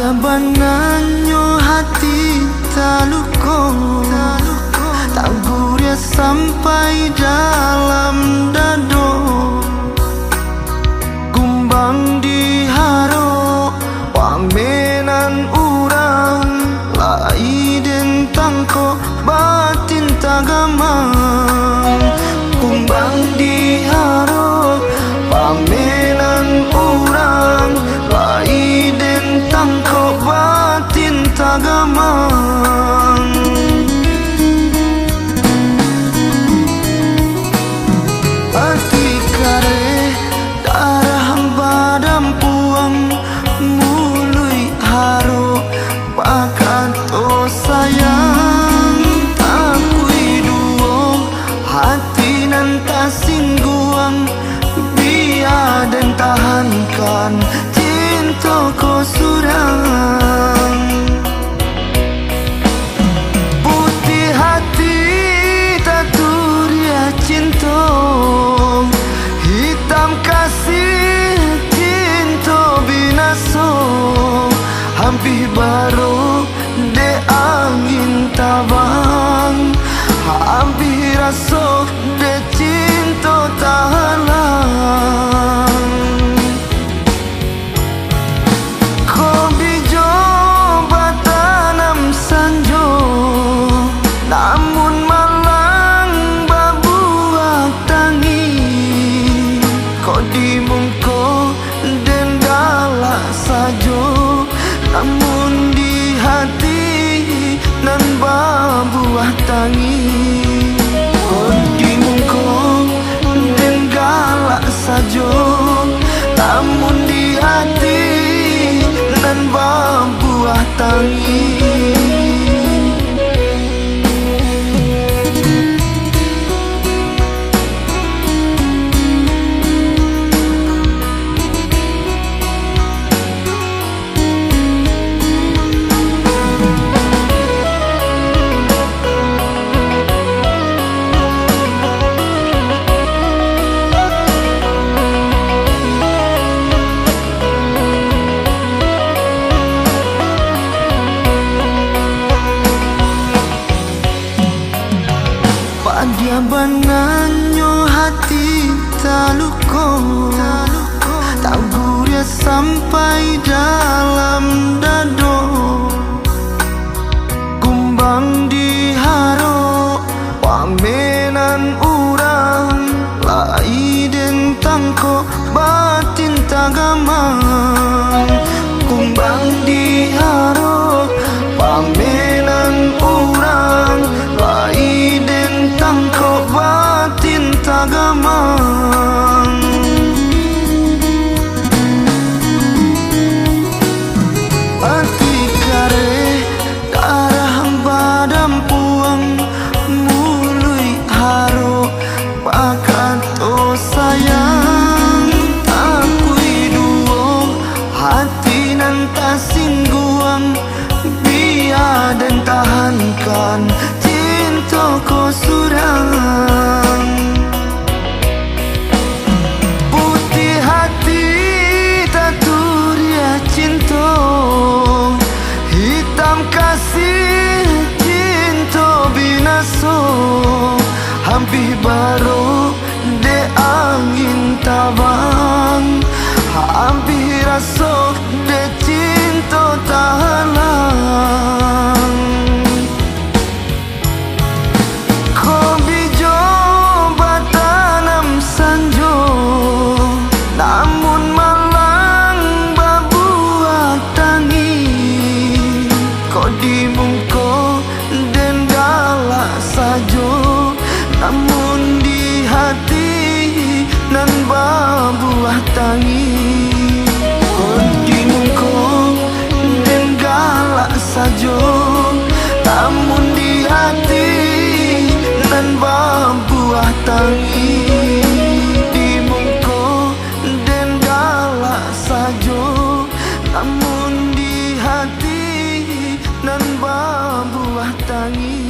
Pada bananyo hati taluko, tak guria sampai dalam dado. Kumbang diharo pamenan urang, lai den tangko batin tagamang. Kumbang diharo pamenan urang, lai den tangko batin tagamang. Hati kare darah badam puang, mului haro pakato sayang. Takui duo hati nan tasingguang, biar dan tahankan cinta ko surang. Putih hati taturia cinta, hitam kasih cinta binaso. Hampir baru de angin tabang, hampir rasok de cinta tahalang. Ko bijo batanam sanjo, namun malang babuak tangi. Ko dimungko den galak sajo, namun di hati nan babuah tangi. Ko dimungko den galak sajo, namun di hati nan babuah tangi. Pada bananyo hati taluko, tak guria sampai dalam dado. Kumbang diharo pamenan urang, lai den tangko batin tagamang. Kumbang diharo pamenan urang, lai den tangko batin tagamang. Hati kare darah badam puang, mului haro pakato sayang. Akui duo hati nan tasingguang, biar dan tahankan cinta ko surang. Putih hati taturia cinta, hitam kasih cinta binaso. Hampir baru de angin tabang, hampir rasok de cinta tahalang. Ko bijo batanam sanjo, namun malang babuak tangi. Ko dimungko den galak sajo, namun di hati nan babuah tangi. Ko dimungko den galak sajo, namun di hati nan babuah tangi. Dimungko den galak sajo, namun di hati nan babuah tangi.